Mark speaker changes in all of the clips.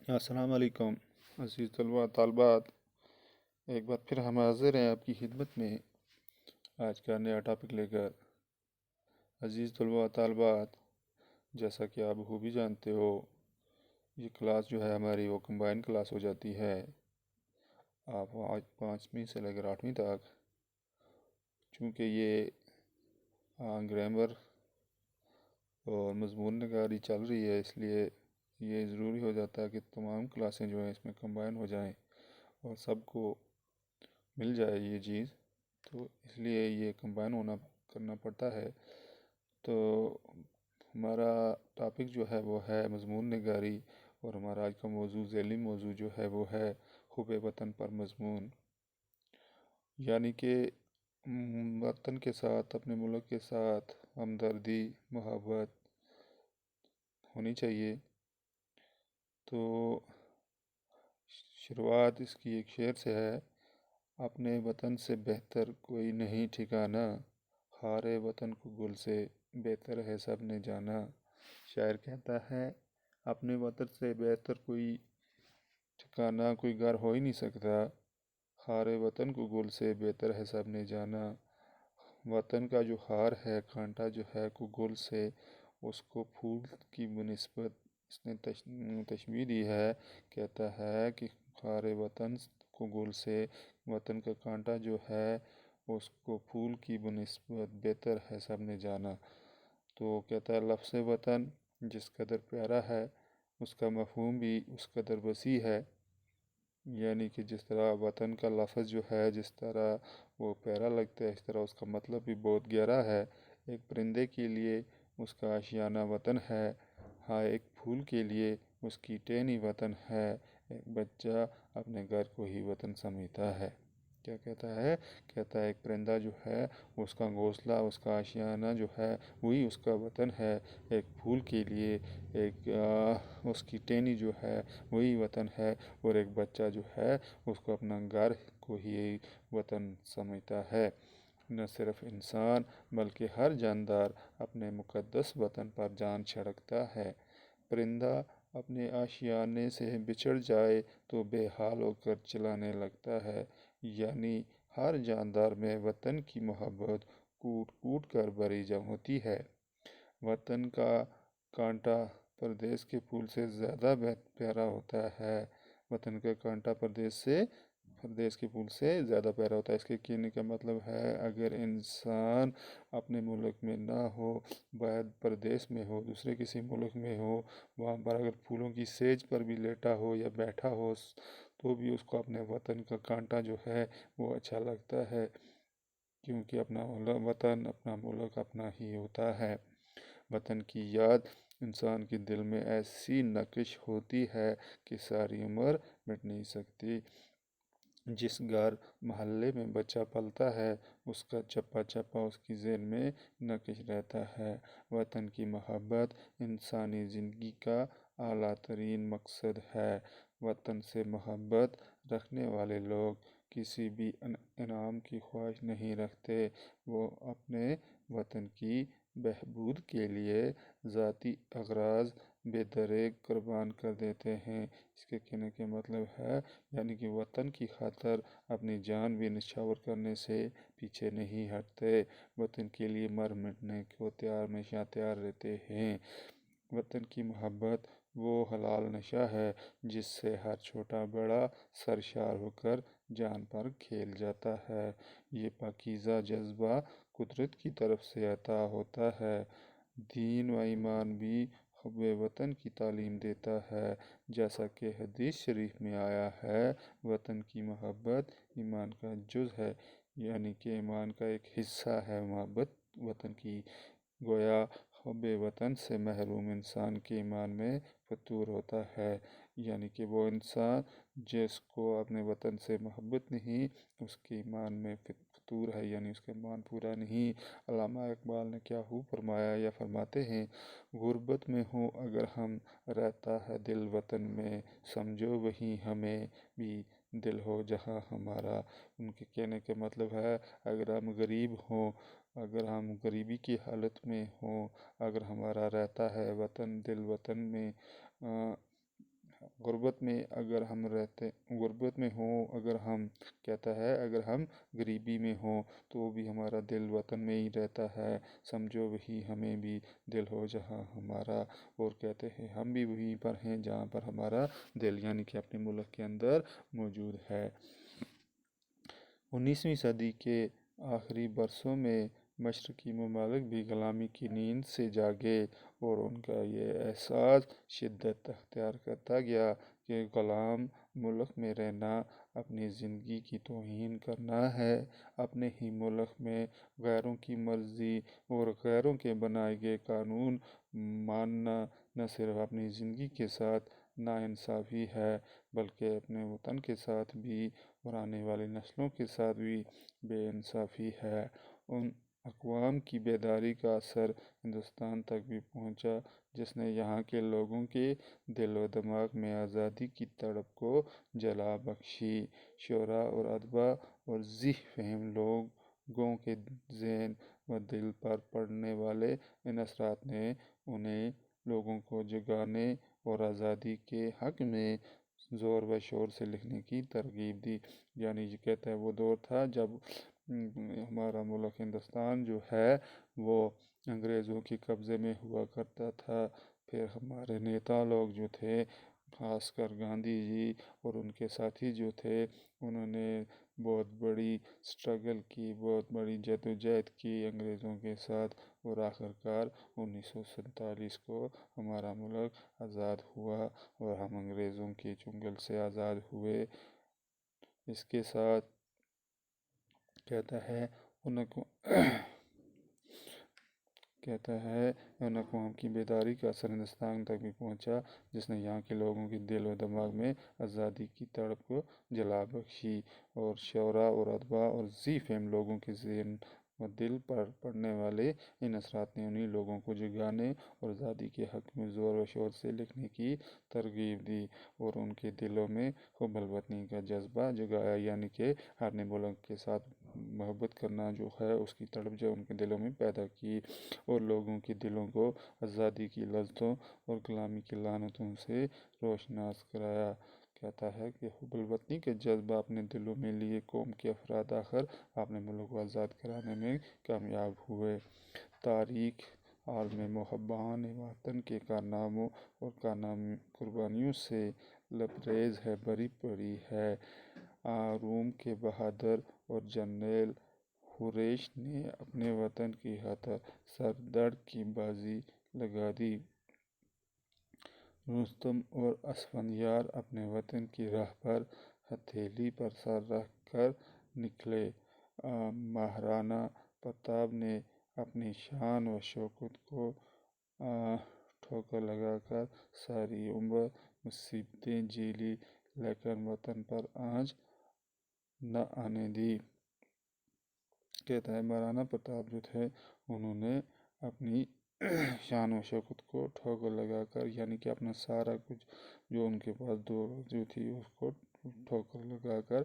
Speaker 1: السلام علیکم عزیز طلباء طالبات، ایک بار پھر ہم حاضر ہیں آپ کی خدمت میں آج کا نیا ٹاپک لے کر۔ عزیز طلباء طالبات، جیسا کہ آپ خوبی جانتے ہو، یہ کلاس جو ہے ہماری وہ کمبائن کلاس ہو جاتی ہے۔ آپ آج 5ویں سے لے کر 8ویں تک، چونکہ یہ گرامر اور مضمون نگاری چل رہی ہے، اس لیے یہ ضروری ہو جاتا ہے کہ تمام کلاسیں جو ہیں اس میں کمبائن ہو جائیں اور سب کو مل جائے یہ چیز، تو اس لیے یہ کمبائن کرنا پڑتا ہے۔ تو ہمارا ٹاپک جو ہے وہ ہے مضمون نگاری، اور ہمارا آج کا موضوع ذیلی موضوع جو ہے وہ ہے حب وطن پر مضمون، یعنی کہ وطن کے ساتھ، اپنے ملک کے ساتھ ہمدردی، محبت ہونی چاہیے۔ تو شروعات اس کی ایک شعر سے ہے: اپنے وطن سے بہتر کوئی نہیں ٹھکانا، خار وطن کو گل سے بہتر ہے سب نے جانا۔ شاعر کہتا ہے اپنے وطن سے بہتر کوئی ٹھکانا، کوئی گھر ہو ہی نہیں سکتا، خار وطن کو گل سے بہتر ہے سب نے جانا۔ وطن کا جو خار ہے، کانٹا جو ہے کو گل سے، اس کو پھول کی بنسبت اس نے تشبیہ دی ہے۔ کہتا ہے کہ خار وطن کو گل سے، وطن کا کانٹا جو ہے اس کو پھول کی بنسبت بہتر ہے سب نے جانا۔ تو کہتا ہے لفظ وطن جس قدر پیارا ہے، اس کا مفہوم بھی اس قدر وسیع ہے، یعنی کہ جس طرح وطن کا لفظ جو ہے جس طرح وہ پیارا لگتا ہے، اس طرح اس کا مطلب بھی بہت گہرا ہے۔ ایک پرندے کے لیے اس کا آشیانہ وطن ہے، ہاں ایک پھول کے لیے اس کی ٹہنی وطن ہے، ایک بچہ اپنے گھر کو ہی وطن سمجھتا ہے۔ کیا کہتا ہے؟ کہتا ہے ایک پرندہ جو ہے اس کا گھونسلہ، اس کا آشیانہ جو ہے وہی اس کا وطن ہے، ایک پھول کے لیے ایک اس کی ٹہنی جو ہے وہی وطن ہے، اور ایک بچہ جو ہے اس کو اپنا گھر کو ہی وطن سمجھتا ہے۔ نہ صرف انسان بلکہ ہر جاندار اپنے مقدس وطن پر جان چھڑکتا ہے۔ پرندہ اپنے آشیانے سے بچھڑ جائے تو بے حال ہو کر چلانے لگتا ہے، یعنی ہر جاندار میں وطن کی محبت کوٹ کوٹ کر بھری ہوتی ہے۔ وطن کا کانٹا پردیس کے پھول سے زیادہ پیارا ہوتا ہے۔ وطن کا کانٹا پردیس کے پھول سے زیادہ پیارا ہوتا ہے۔ اس کے کہنے کا مطلب ہے اگر انسان اپنے ملک میں نہ ہو، باید پردیس میں ہو، دوسرے کسی ملک میں ہو، وہاں پر اگر پھولوں کی سیج پر بھی لیٹا ہو یا بیٹھا ہو تو بھی اس کو اپنے وطن کا کانٹا جو ہے وہ اچھا لگتا ہے، کیونکہ اپنا وطن، اپنا ملک اپنا ہی ہوتا ہے۔ وطن کی یاد انسان کے دل میں ایسی نقش ہوتی ہے کہ ساری عمر مٹ نہیں سکتی۔ جس گھر محلے میں بچہ پلتا ہے اس کا چپا چپا اس کی ذہن میں نقش رہتا ہے۔ وطن کی محبت انسانی زندگی کا اعلیٰ ترین مقصد ہے۔ وطن سے محبت رکھنے والے لوگ کسی بھی انعام کی خواہش نہیں رکھتے، وہ اپنے وطن کی بہبود کے لیے ذاتی اغراض بے دریغ قربان کر دیتے ہیں۔ اس کے کہنے کا مطلب ہے یعنی کہ وطن کی خاطر اپنی جان بھی نچھاور کرنے سے پیچھے نہیں ہٹتے، وطن کے لیے مر مٹنے کو ہمیشہ تیار رہتے ہیں۔ وطن کی محبت وہ حلال نشہ ہے جس سے ہر چھوٹا بڑا سرشار ہو کر جان پر کھیل جاتا ہے۔ یہ پاکیزہ جذبہ قدرت کی طرف سے عطا ہوتا ہے۔ دین و ایمان بھی حب وطن کی تعلیم دیتا ہے، جیسا کہ حدیث شریف میں آیا ہے وطن کی محبت ایمان کا جز ہے، یعنی کہ ایمان کا ایک حصہ ہے محبت وطن کی۔ گویا حب وطن سے محروم انسان کے ایمان میں فتور ہوتا ہے، یعنی کہ وہ انسان جس کو اپنے وطن سے محبت نہیں، اس کے ایمان میں فتور ہے، یعنی اس کا ایمان پورا نہیں۔ علامہ اقبال نے کیا خوب فرمایا یا فرماتے ہیں: غربت میں ہوں اگر ہم رہتا ہے دل وطن میں، سمجھو وہیں ہمیں بھی دل ہو جہاں ہمارا۔ ان کے کہنے کا مطلب ہے اگر ہم غریب ہوں، اگر ہم غریبی کی حالت میں ہوں، اگر ہمارا رہتا ہے وطن دل وطن میں، غربت میں ہوں اگر ہم کہتا ہے اگر ہم غریبی میں ہوں تو بھی ہمارا دل وطن میں ہی رہتا ہے، سمجھو وہی ہمیں بھی دل ہو جہاں ہمارا، اور کہتے ہیں ہم بھی وہیں پر ہیں جہاں پر ہمارا دل، یعنی کہ اپنے ملک کے اندر موجود ہے۔ 19ویں صدی کے آخری برسوں میں مشرقی ممالک بھی غلامی کی نیند سے جاگے اور ان کا یہ احساس شدت اختیار کرتا گیا کہ غلام ملک میں رہنا اپنی زندگی کی توہین کرنا ہے۔ اپنے ہی ملک میں غیروں کی مرضی اور غیروں کے بنائے گئے قانون ماننا نہ صرف اپنی زندگی کے ساتھ ناانصافی ہے بلکہ اپنے وطن کے ساتھ بھی اور آنے والی نسلوں کے ساتھ بھی بے انصافی ہے۔ ان اقوام کی بیداری کا اثر ہندوستان تک بھی پہنچا جس نے یہاں کے لوگوں کے دل و دماغ میں آزادی کی تڑپ کو جلا بخشی۔ شعراء اور ادباء اور ذیح فہم لوگوں کے ذہن و دل پر پڑنے والے ان اثرات نے انہیں لوگوں کو جگانے اور آزادی کے حق میں زور و شور سے لکھنے کی ترغیب دی۔ یعنی یہ کہتا ہے وہ دور تھا جب ہمارا ملک ہندوستان جو ہے وہ انگریزوں کے قبضے میں ہوا کرتا تھا۔ پھر ہمارے نیتا لوگ جو تھے، خاص کر گاندھی جی اور ان کے ساتھی جو تھے، انہوں نے بہت بڑی سٹرگل کی، بہت بڑی جدوجہد کی انگریزوں کے ساتھ، اور آخر کار 1947 کو ہمارا ملک آزاد ہوا اور ہم انگریزوں کے چنگل سے آزاد ہوئے۔ اس کے ساتھ کہتا ہے ان اقوام کی بیداری کا اثر ہندوستان تک بھی پہنچا جس نے یہاں کے لوگوں کے دل و دماغ میں آزادی کی تڑپ کو جلا بخشی، اور شعراء اور ادباء اور ذیح فہم لوگوں کے ذہن و دل پر پڑنے والے ان اثرات نے انہیں لوگوں کو جگانے اور آزادی کے حق میں زور و شور سے لکھنے کی ترغیب دی اور ان کے دلوں میں حب الوطنی کا جذبہ جگایا، یعنی کہ اپنے ملک کے ساتھ محبت کرنا جو ہے اس کی تڑپ جو ان کے دلوں میں پیدا کی، اور لوگوں کے دلوں کو آزادی کی لذتوں اور غلامی کی لعنتوں سے روشناس کرایا۔ کہتا ہے کہ حب الوطنی کے جذبہ اپنے دلوں میں لیے قوم کے افراد آخر اپنے ملک کو آزاد کرانے میں کامیاب ہوئے۔ تاریخ عالم محبان وطن کے کارناموں اور قربانیوں سے لبریز ہے، بھری پڑی ہے۔ روم کے بہادر اور جرنیل ہریش نے اپنے وطن کی خاطر سر دڑ کی بازی لگا دی۔ رستم اور اسفندیار اپنے وطن کی راہ پر ہتھیلی پر سر رکھ کر نکلے۔ مہارانا پرتاپ نے اپنی شان و شوکت کو ٹھوکر لگا کر ساری عمر مصیبتیں جھیلی لیکن وطن پر آنچ نہ آنے دی۔ کہتا ہے مہارانا پرتاپ جو تھے انہوں نے اپنی شان و شوکت کو ٹھوکر لگا کر، یعنی کہ اپنا سارا کچھ جو ان کے پاس جو تھی اس کو ٹھوکر لگا کر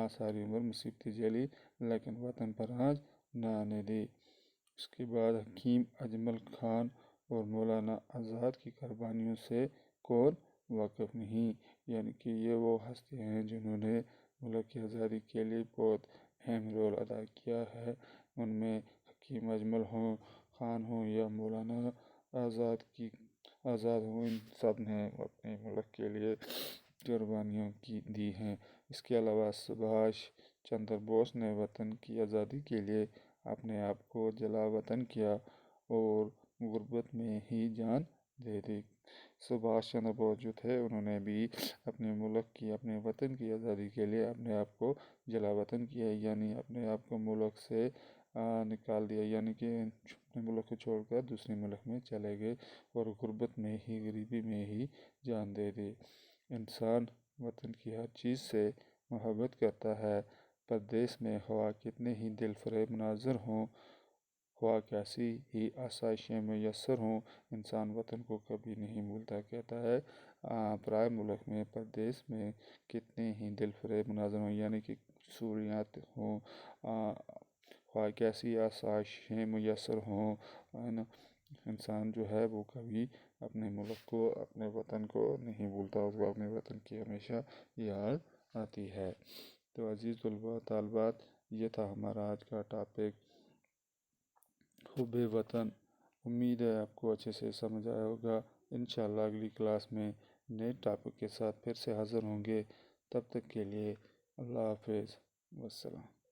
Speaker 1: ساری عمر مصیبتیں جھیلی لیکن وطن پر آنچ نہ آنے دی۔ اس کے بعد حکیم اجمل خان اور مولانا آزاد کی قربانیوں سے کون واقف نہیں، یعنی کہ یہ وہ ہستیاں ہیں جنہوں نے ملک کی آزادی کے لیے بہت اہم رول ادا کیا ہے۔ ان میں حکیم اجمل خان ہوں یا مولانا آزاد ہوں، ان سب نے اپنے ملک کے لیے قربانیاں دی ہیں۔ اس کے علاوہ سبھاش چندر بوس نے وطن کی آزادی کے لیے اپنے آپ کو جلا وطن کیا اور غربت میں ہی جان دے دی۔ سبھاش چندر بوس جو تھے انہوں نے بھی اپنے ملک کی، اپنے وطن کی آزادی کے لیے اپنے آپ کو جلا وطن کیا، یعنی اپنے آپ کو ملک سے نکال دیا، یعنی کہ اپنے ملک کو چھوڑ کر دوسرے ملک میں چلے گئے اور غربت میں ہی، غریبی میں ہی جان دے دی۔ انسان وطن کی ہر چیز سے محبت کرتا ہے، پردیس میں خواہ کتنے ہی دل فریب مناظر ہوں، خواہ کیسی ہی آسائشیں میسر ہوں، انسان وطن کو کبھی نہیں بھولتا۔ کہتا ہے پرائے ملک میں، پردیس میں کتنے ہی دل فریب مناظر ہوں، یعنی کہ سہولیات ہوں، خواہ کیسی آسائشیں میسر ہوں، انسان جو ہے وہ کبھی اپنے ملک کو، اپنے وطن کو نہیں بھولتا، اس کو اپنے وطن کی ہمیشہ یاد آتی ہے۔ تو عزیز طلباء طالبات، یہ تھا ہمارا آج کا ٹاپک، حب وطن۔ امید ہے آپ کو اچھے سے سمجھ آیا ہوگا۔ انشاءاللہ اگلی کلاس میں نئے ٹاپک کے ساتھ پھر سے حاضر ہوں گے۔ تب تک کے لیے اللہ حافظ، والسلام۔